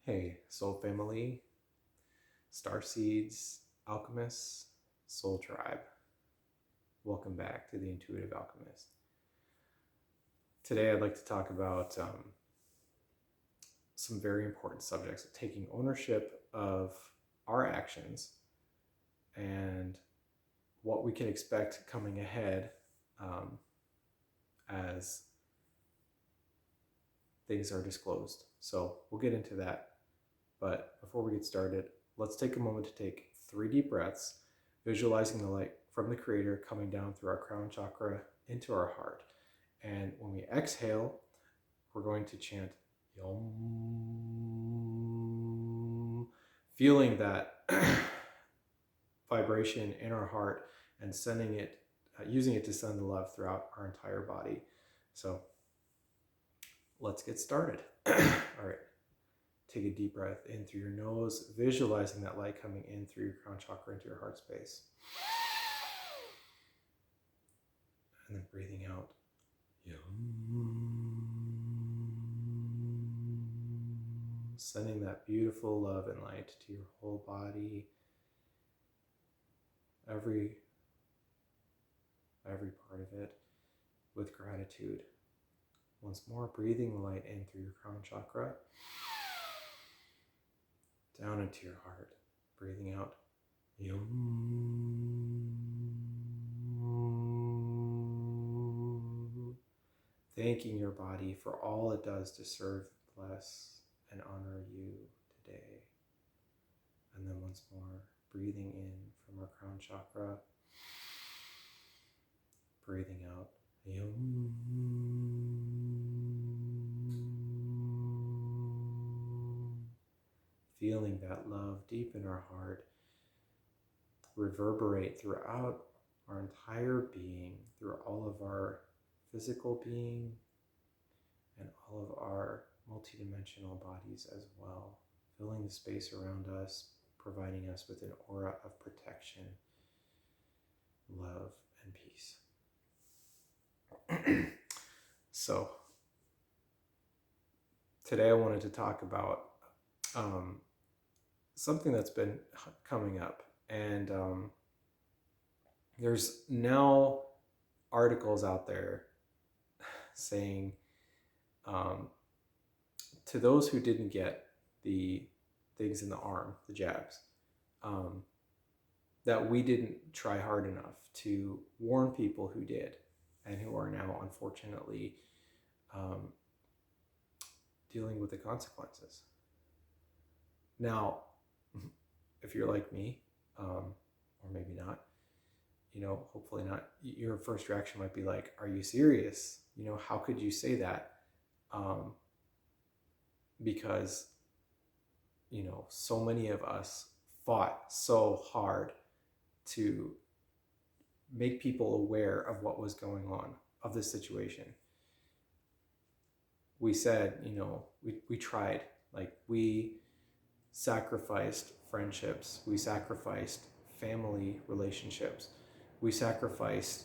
Hey, Soul Family, Star Seeds, Alchemists, Soul Tribe. Welcome back to the Intuitive Alchemist. Today I'd like to talk about some very important subjects of taking ownership of our actions and what we can expect coming ahead as things are disclosed. So we'll get into that. But before we get started, let's take a moment to take 3 deep breaths, visualizing the light from the Creator coming down through our crown chakra into our heart. And when we exhale, we're going to chant Yom, feeling that vibration in our heart and sending it, using it to send the love throughout our entire body. So let's get started. All right. Take a deep breath in through your nose, visualizing that light coming in through your crown chakra into your heart space. And then breathing out. Sending that beautiful love and light to your whole body. Every part of it with gratitude. Once more, breathing the light in through your crown chakra. Down into your heart, breathing out. Thanking your body for all it does to serve, bless, and honor you today. And then once more, breathing in from our crown chakra, breathing out. Feeling that love deep in our heart reverberate throughout our entire being, through all of our physical being and all of our multidimensional bodies as well, filling the space around us, providing us with an aura of protection, love, and peace. So, today I wanted to talk about something that's been coming up, and there's now articles out there saying to those who didn't get the things in the arm, the jabs, that we didn't try hard enough to warn people who did and who are now unfortunately dealing with the consequences. Now, if you're like me, or maybe not, hopefully not, your first reaction might be like, are you serious? How could you say that? Because, so many of us fought so hard to make people aware of what was going on, of this situation. We said, we tried, we sacrificed friendships, we sacrificed family relationships, we sacrificed,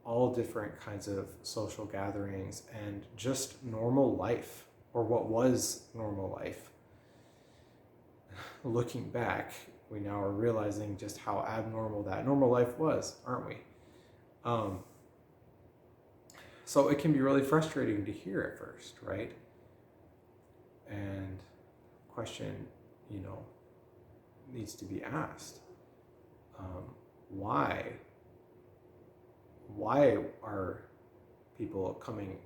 all different kinds of social gatherings and just normal life, or what was normal life. Looking back, we now are realizing just how abnormal that normal life was, aren't we? So it can be really frustrating to hear at first, right? And question, needs to be asked. Why are people coming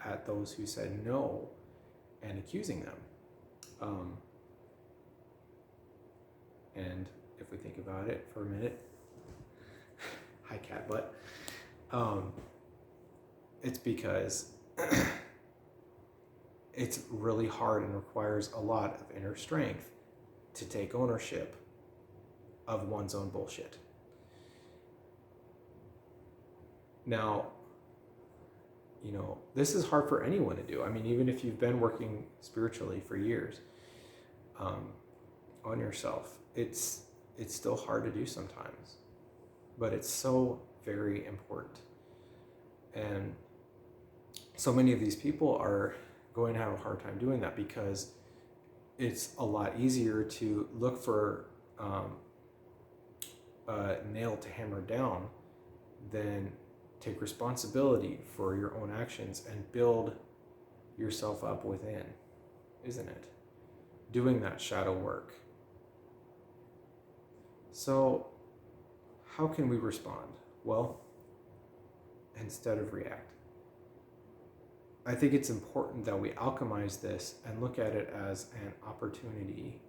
at those who said no and accusing them? And if we think about it for a minute, hi cat butt, it's because it's really hard and requires a lot of inner strength to take ownership of one's own bullshit. Now, this is hard for anyone to do. I mean, even if you've been working spiritually for years on yourself, it's still hard to do sometimes. But it's so very important. And so many of these people are going to have a hard time doing that because it's a lot easier to look for a nail to hammer down than take responsibility for your own actions and build yourself up within, isn't it? Doing that shadow work. So, how can we respond? Well, instead of react. I think it's important that we alchemize this and look at it as an opportunity.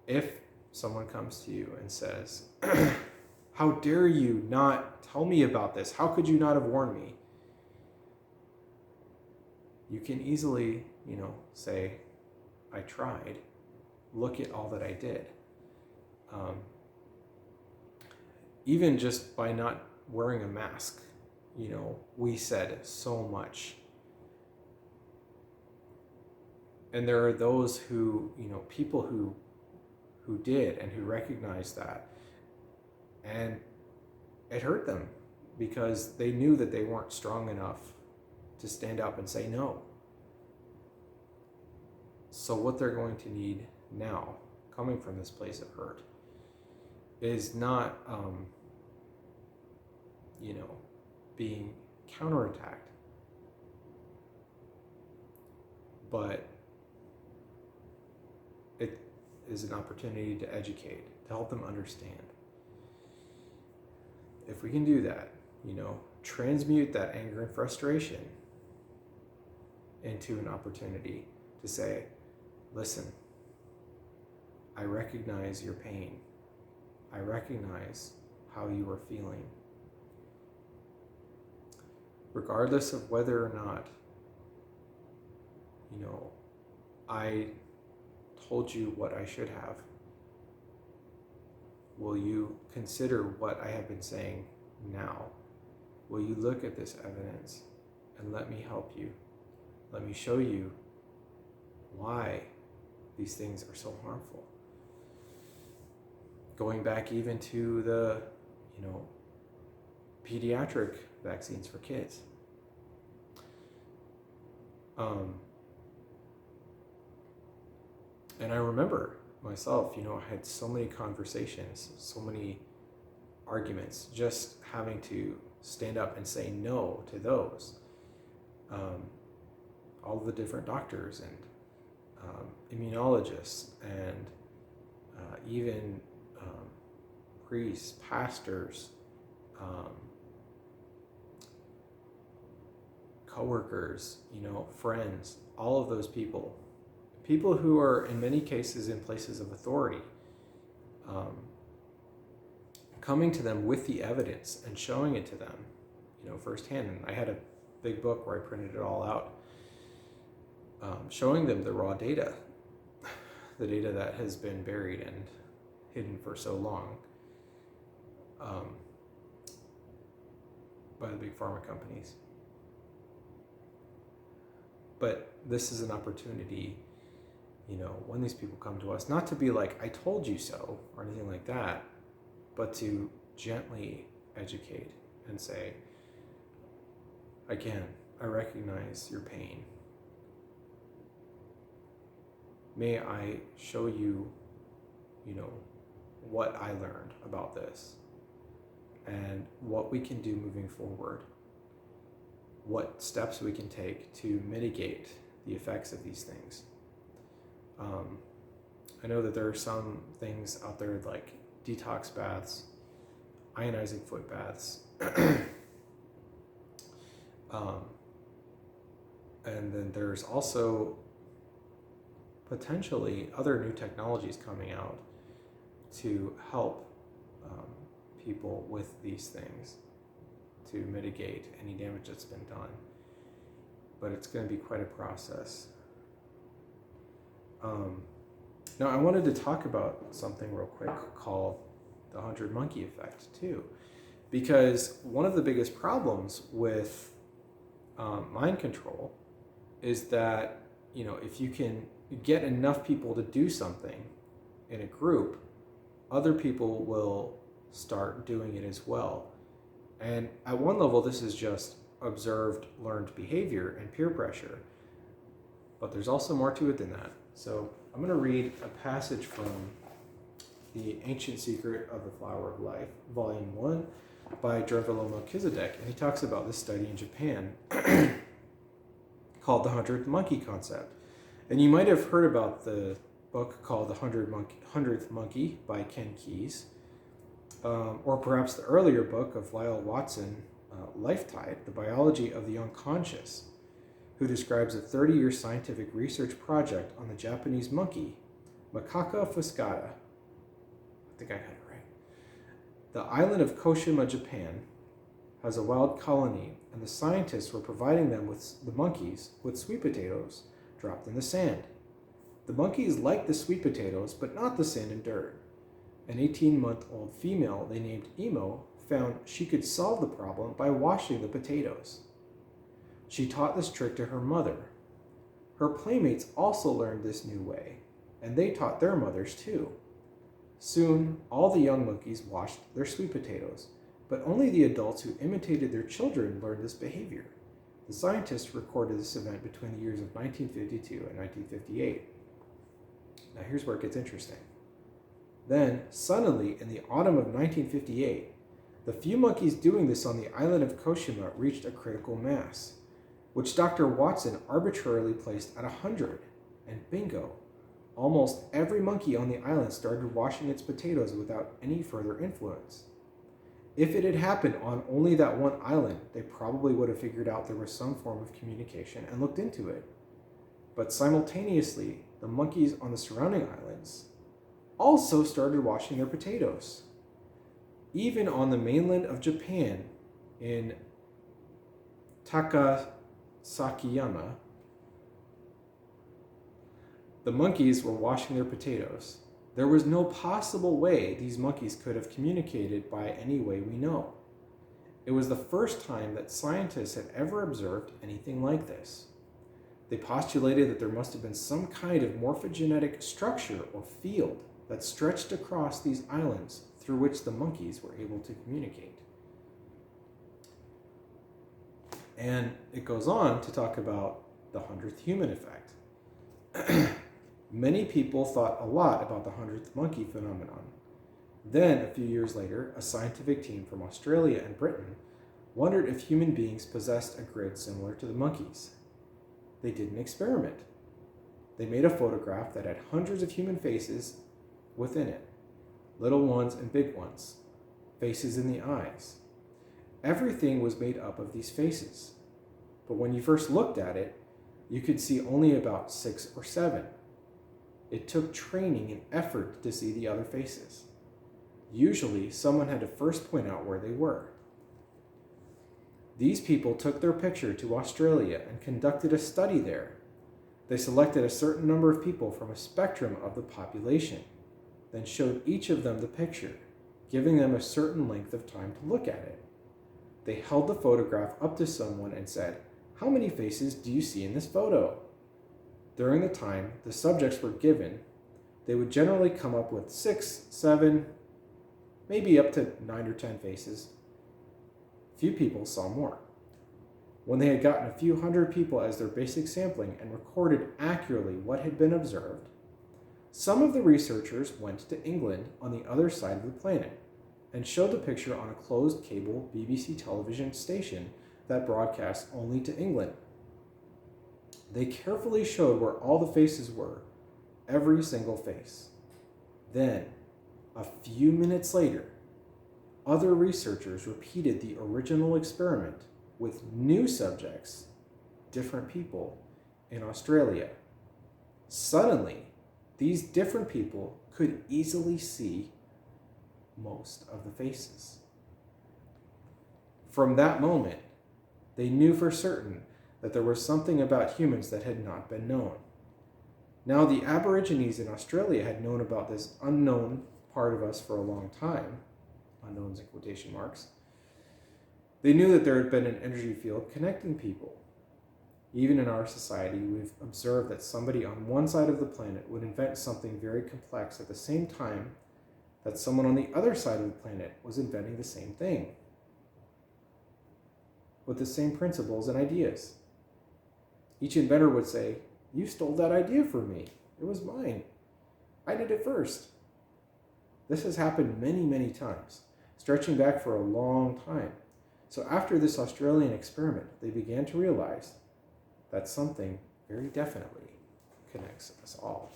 If someone comes to you and says, how dare you not tell me about this? How could you not have warned me? You can easily, say, I tried. Look at all that I did. Even just by not wearing a mask, we said so much. And there are those who, people who did and who recognized that. And it hurt them because they knew that they weren't strong enough to stand up and say no. So what they're going to need now, coming from this place of hurt, is not, being counterattacked, but it is an opportunity to educate, to help them understand. If we can do that, transmute that anger and frustration into an opportunity to say, listen, I recognize your pain. I recognize how you are feeling. Regardless of whether or not, I told you what I should have, will you consider what I have been saying now? Will you look at this evidence and let me help you? Let me show you why these things are so harmful. Going back even to the, pediatric vaccines for kids. And I remember myself, I had so many conversations, so many arguments, just having to stand up and say no to those. All the different doctors and immunologists and even priests, pastors, coworkers, friends, all of those people who are in many cases in places of authority, coming to them with the evidence and showing it to them, firsthand. And I had a big book where I printed it all out, showing them the raw data, the data that has been buried and hidden for so long by the big pharma companies. But this is an opportunity, when these people come to us, not to be like, I told you so, or anything like that, but to gently educate and say, again, I recognize your pain. May I show you, what I learned about this and what we can do moving forward. What steps we can take to mitigate the effects of these things. I know that there are some things out there like detox baths, ionizing foot baths, and then there's also potentially other new technologies coming out to help people with these things, to mitigate any damage that's been done. But it's going to be quite a process. Now, I wanted to talk about something real quick called the 100 monkey effect too, because one of the biggest problems with mind control is that, if you can get enough people to do something in a group, other people will start doing it as well. And at one level, this is just observed, learned behavior and peer pressure. But there's also more to it than that. So I'm going to read a passage from The Ancient Secret of the Flower of Life, Volume 1, by Drevalo Melchizedek. And he talks about this study in Japan called The 100th Monkey Concept. And you might have heard about the book called The 100th Monkey by Ken Keyes, or perhaps the earlier book of Lyle Watson, Lifetide, The Biology of the Unconscious, who describes a 30-year scientific research project on the Japanese monkey, Macaca fuscata. I think I got it right. The island of Koshima, Japan, has a wild colony, and the scientists were providing them with the monkeys with sweet potatoes dropped in the sand. The monkeys liked the sweet potatoes, but not the sand and dirt. An 18-month-old female they named Emo found she could solve the problem by washing the potatoes. She taught this trick to her mother. Her playmates also learned this new way, and they taught their mothers too. Soon, all the young monkeys washed their sweet potatoes, but only the adults who imitated their children learned this behavior. The scientists recorded this event between the years of 1952 and 1958. Now here's where it gets interesting. Then, suddenly, in the autumn of 1958, the few monkeys doing this on the island of Koshima reached a critical mass, which Dr. Watson arbitrarily placed at 100, and bingo, almost every monkey on the island started washing its potatoes without any further influence. If it had happened on only that one island, they probably would have figured out there was some form of communication and looked into it. But simultaneously, the monkeys on the surrounding islands also started washing their potatoes. Even on the mainland of Japan, in Takasakiyama, the monkeys were washing their potatoes. There was no possible way these monkeys could have communicated by any way we know. It was the first time that scientists had ever observed anything like this. They postulated that there must have been some kind of morphogenetic structure or field that stretched across these islands through which the monkeys were able to communicate. And it goes on to talk about the 100th human effect. Many people thought a lot about the 100th monkey phenomenon. Then, a few years later, a scientific team from Australia and Britain wondered if human beings possessed a grid similar to the monkeys. They did an experiment. They made a photograph that had hundreds of human faces within it, little ones and big ones, faces in the eyes. Everything was made up of these faces, but when you first looked at it, you could see only about 6 or 7. It took training and effort to see the other faces. Usually, someone had to first point out where they were. These people took their picture to Australia and conducted a study there. They selected a certain number of people from a spectrum of the population, then showed each of them the picture, giving them a certain length of time to look at it. They held the photograph up to someone and said, "How many faces do you see in this photo?" During the time the subjects were given, they would generally come up with 6, 7, maybe up to 9 or 10 faces. Few people saw more. When they had gotten a few hundred people as their basic sampling and recorded accurately what had been observed, some of the researchers went to England on the other side of the planet and showed the picture on a closed cable BBC television station that broadcast only to England. They carefully showed where all the faces were, every single face. Then, a few minutes later, other researchers repeated the original experiment with new subjects, different people, in Australia. Suddenly, these different people could easily see most of the faces. From that moment, they knew for certain that there was something about humans that had not been known. Now, the Aborigines in Australia had known about this unknown part of us for a long time, unknowns in quotation marks. They knew that there had been an energy field connecting people. Even in our society, we've observed that somebody on one side of the planet would invent something very complex at the same time that someone on the other side of the planet was inventing the same thing, with the same principles and ideas. Each inventor would say, You stole that idea from me. It was mine. I did it first. This has happened many, many times, stretching back for a long time. So after this Australian experiment, they began to realize that something very definitely connects us all.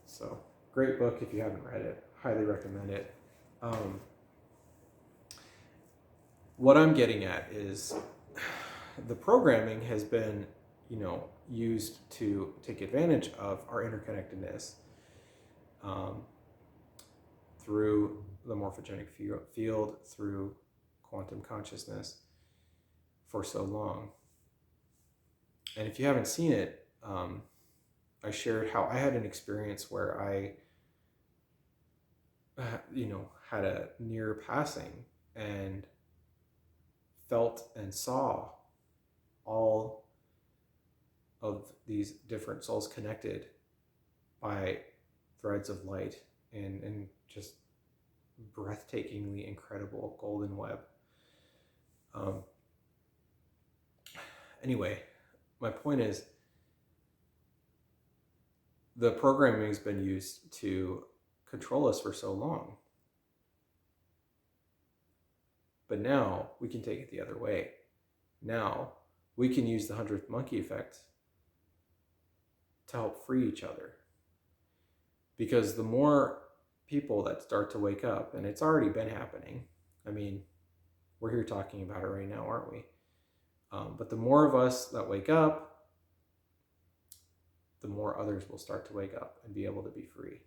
So, great book if you haven't read it. Highly recommend it. What I'm getting at is the programming has been, used to take advantage of our interconnectedness through the morphogenic field, through quantum consciousness for so long. And if you haven't seen it, I shared how I had an experience where I, had a near passing and felt and saw all of these different souls connected by threads of light and just breathtakingly incredible golden web. Anyway, my point is the programming has been used to control us for so long. But now we can take it the other way. Now we can use the 100th monkey effect to help free each other. Because the more people that start to wake up, and it's already been happening, I mean, we're here talking about it right now, aren't we? But the more of us that wake up, the more others will start to wake up and be able to be free.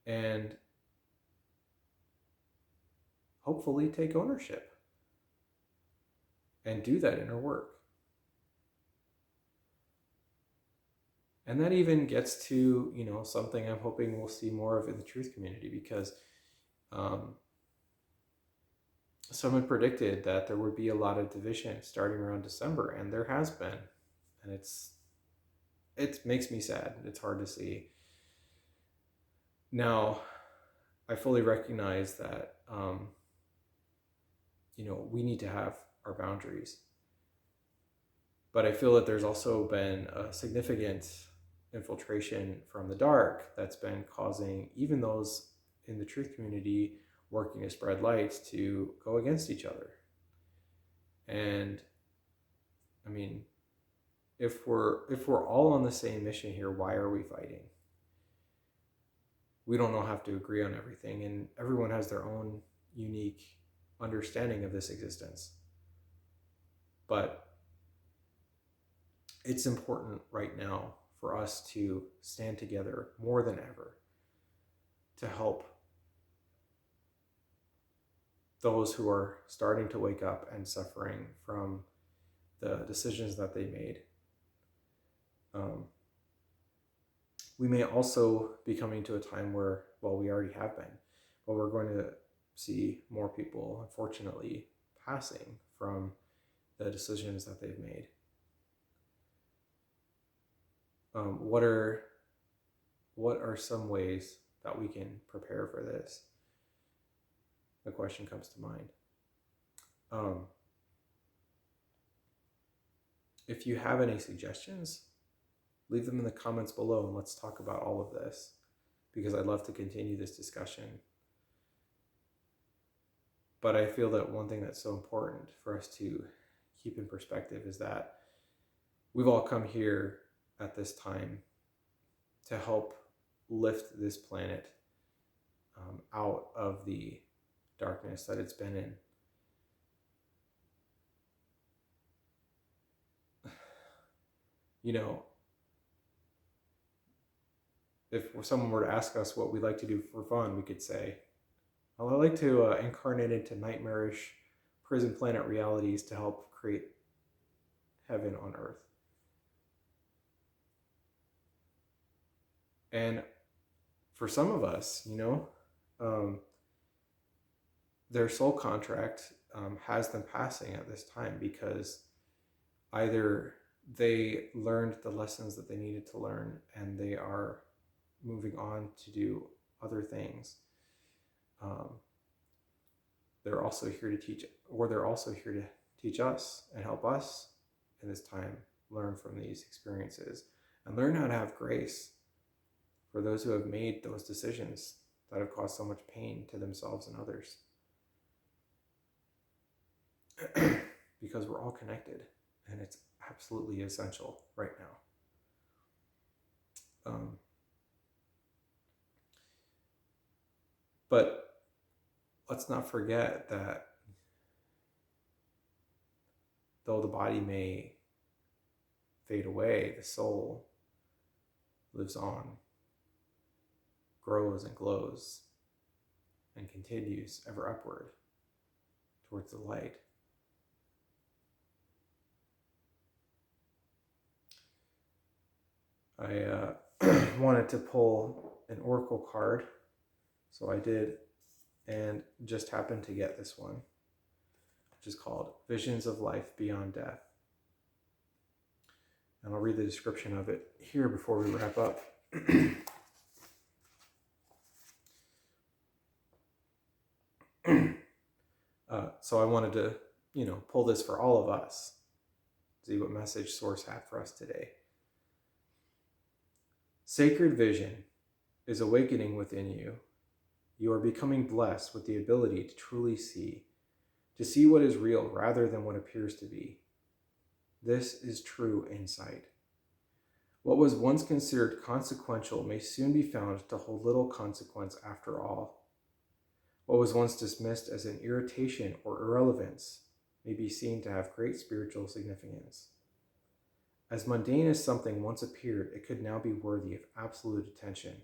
And hopefully take ownership and do that inner work. And that even gets to, something I'm hoping we'll see more of in the truth community, because someone predicted that there would be a lot of division starting around December, and there has been. And it makes me sad. It's hard to see. Now, I fully recognize that, we need to have our boundaries. But I feel that there's also been a significant infiltration from the dark that's been causing even those in the truth community working to spread light to go against each other. And I mean, if we're all on the same mission here, why are we fighting? We don't all have to agree on everything, and everyone has their own unique understanding of this existence. But it's important right now for us to stand together more than ever to help those who are starting to wake up and suffering from the decisions that they made. We may also be coming to a time where, well, we already have been, but we're going to see more people, unfortunately, passing from the decisions that they've made. What are some ways that we can prepare for this? The question comes to mind. If you have any suggestions, leave them in the comments below and let's talk about all of this, because I'd love to continue this discussion. But I feel that one thing that's so important for us to keep in perspective is that we've all come here at this time to help lift this planet out of the darkness that it's been in. If someone were to ask us what we like to do for fun, we could say, well, I like to incarnate into nightmarish prison planet realities to help create heaven on earth. And for some of us, their soul contract has them passing at this time because either they learned the lessons that they needed to learn and they are moving on to do other things. They're also here to teach, or they're also here to teach us and help us in this time, learn from these experiences, and learn how to have grace for those who have made those decisions that have caused so much pain to themselves and others. Because we're all connected, and it's absolutely essential right now. But let's not forget that though the body may fade away, the soul lives on, grows and glows, and continues ever upward towards the light. I wanted to pull an oracle card, so I did, and just happened to get this one, which is called Visions of Life Beyond Death. And I'll read the description of it here before we wrap up. So I wanted to, pull this for all of us, see what message Source had for us today. Sacred vision is awakening within you. You are becoming blessed with the ability to truly see, to see what is real rather than what appears to be. This is true insight. What was once considered consequential may soon be found to hold little consequence after all. What was once dismissed as an irritation or irrelevance may be seen to have great spiritual significance. As mundane as something once appeared, it could now be worthy of absolute attention.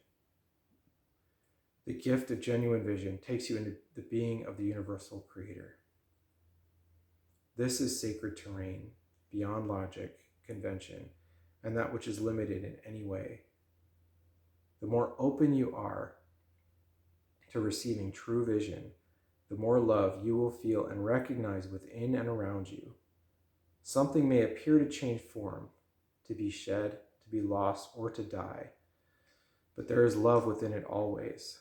The gift of genuine vision takes you into the being of the universal creator. This is sacred terrain, beyond logic, convention, and that which is limited in any way. The more open you are to receiving true vision, the more love you will feel and recognize within and around you. Something may appear to change form, to be shed, to be lost, or to die, but there is love within it always.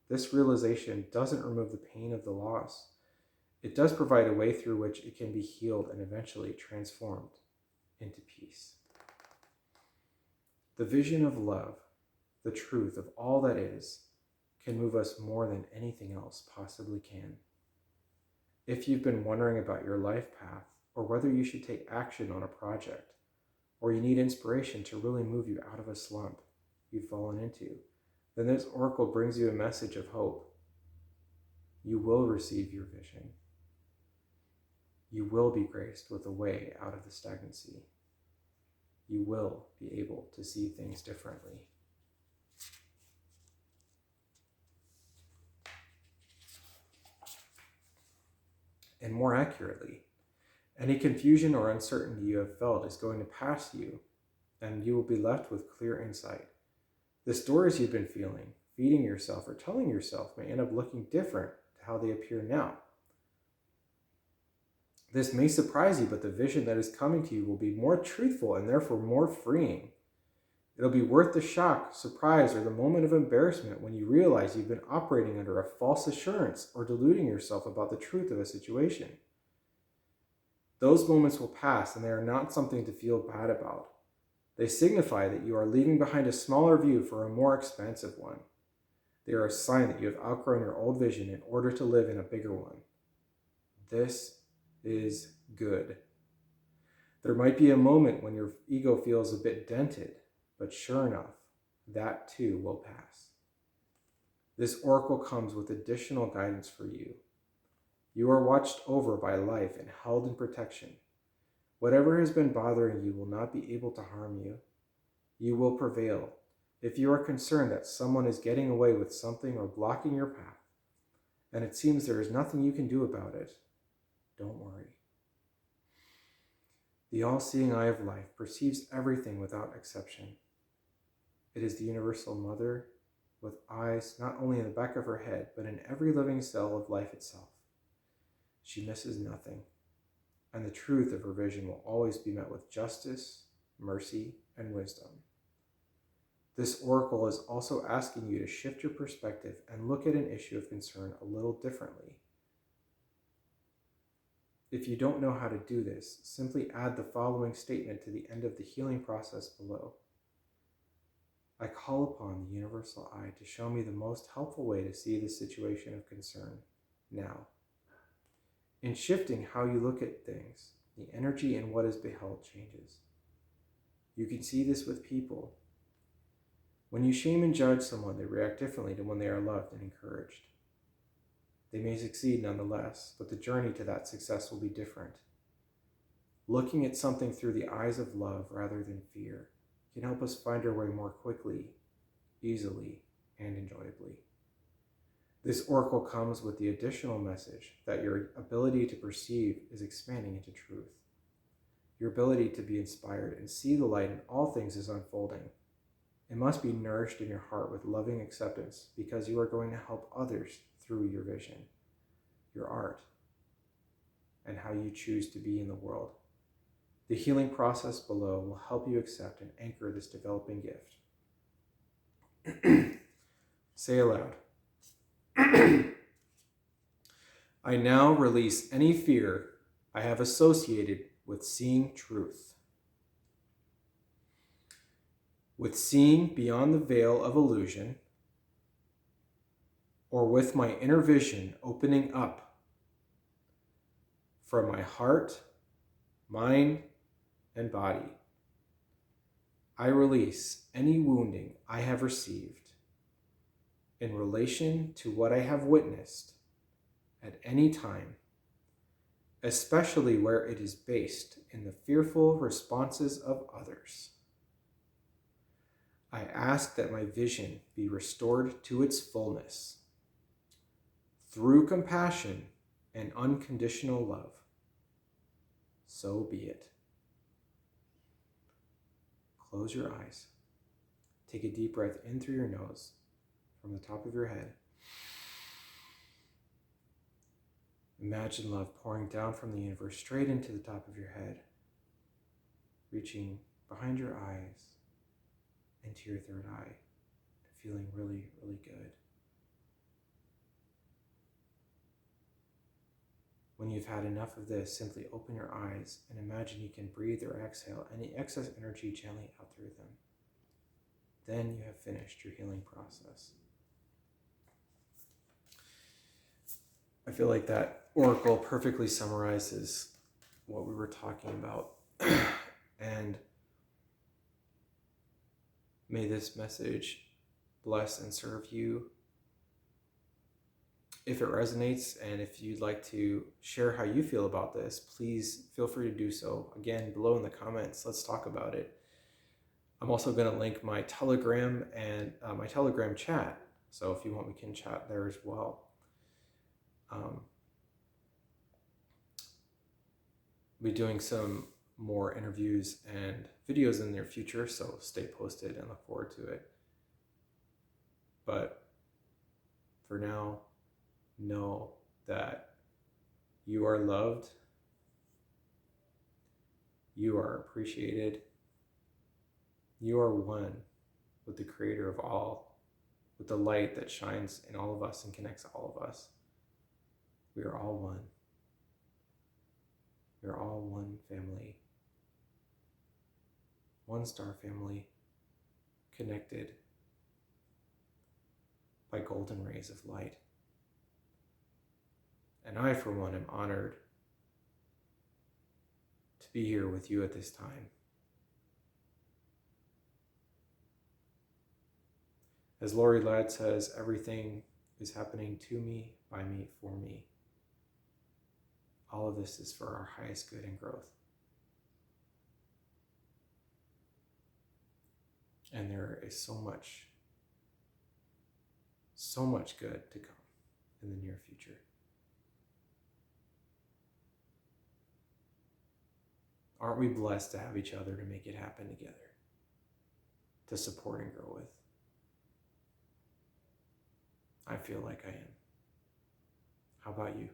This realization doesn't remove the pain of the loss. It does provide a way through which it can be healed and eventually transformed into peace. The vision of love, the truth of all that is, can move us more than anything else possibly can. If you've been wondering about your life path, or whether you should take action on a project, or you need inspiration to really move you out of a slump you've fallen into, then this oracle brings you a message of hope. You will receive your vision. You will be graced with a way out of the stagnancy. You will be able to see things differently. And more accurately, any confusion or uncertainty you have felt is going to pass you, and you will be left with clear insight. The stories you've been feeling, feeding yourself, or telling yourself may end up looking different to how they appear now. This may surprise you, but the vision that is coming to you will be more truthful and therefore more freeing. It'll be worth the shock, surprise, or the moment of embarrassment when you realize you've been operating under a false assurance or deluding yourself about the truth of a situation. Those moments will pass, and they are not something to feel bad about. They signify that you are leaving behind a smaller view for a more expansive one. They are a sign that you have outgrown your old vision in order to live in a bigger one. This is good. There might be a moment when your ego feels a bit dented, but sure enough, that too will pass. This oracle comes with additional guidance for you. You are watched over by life and held in protection. Whatever has been bothering you will not be able to harm you. You will prevail. If you are concerned that someone is getting away with something or blocking your path, and it seems there is nothing you can do about it, don't worry. The all-seeing eye of life perceives everything without exception. It is the universal mother with eyes not only in the back of her head, but in every living cell of life itself. She misses nothing, and the truth of her vision will always be met with justice, mercy, and wisdom. This oracle is also asking you to shift your perspective and look at an issue of concern a little differently. If you don't know how to do this, simply add the following statement to the end of the healing process below. I call upon the universal eye to show me the most helpful way to see the situation of concern now. In shifting how you look at things, the energy in what is beheld changes. You can see this with people. When you shame and judge someone, they react differently to when they are loved and encouraged. They may succeed nonetheless, but the journey to that success will be different. Looking at something through the eyes of love rather than fear can help us find our way more quickly, easily, and enjoyably. This oracle comes with the additional message that your ability to perceive is expanding into truth. Your ability to be inspired and see the light in all things is unfolding. It must be nourished in your heart with loving acceptance because you are going to help others through your vision, your art, and how you choose to be in the world. The healing process below will help you accept and anchor this developing gift. Say aloud. I now release any fear I have associated with seeing truth. With seeing beyond the veil of illusion, or with my inner vision opening up from my heart, mind, and body. I release any wounding I have received in relation to what I have witnessed at any time, especially where it is based in the fearful responses of others. I ask that my vision be restored to its fullness through compassion and unconditional love. So be it. Close your eyes. Take a deep breath in through your nose from the top of your head. Imagine love pouring down from the universe straight into the top of your head, reaching behind your eyes into your third eye, feeling really, really good. When you've had enough of this, simply open your eyes and imagine you can breathe or exhale any excess energy gently out through them. Then you have finished your healing process. I feel like that oracle perfectly summarizes what we were talking about. And may this message bless and serve you. If it resonates and if you'd like to share how you feel about this, please feel free to do so. Again, below in the comments, let's talk about it. I'm also going to link my Telegram and my Telegram chat. So if you want, we can chat there as well. I'll be doing some more interviews and videos in the near future, so stay posted and look forward to it. But for now, know that you are loved, you are appreciated, you are one with the Creator of all, with the light that shines in all of us and connects all of us. We are all one. We are all one family, one star family, connected by golden rays of light. And I, for one, am honored to be here with you at this time. As Lori Ladd says, everything is happening to me, by me, for me. All of this is for our highest good and growth. And there is so much good to come in the near future. Aren't we blessed to have each other to make it happen together, to support and grow with? I feel like I am. How about you?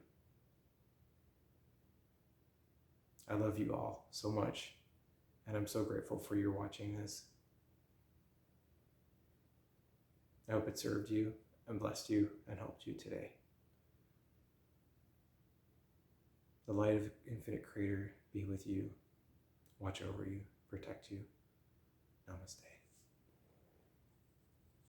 I love you all so much, and I'm so grateful for you watching this. I hope it served you and blessed you and helped you today. The light of infinite creator be with you, watch over you, protect you.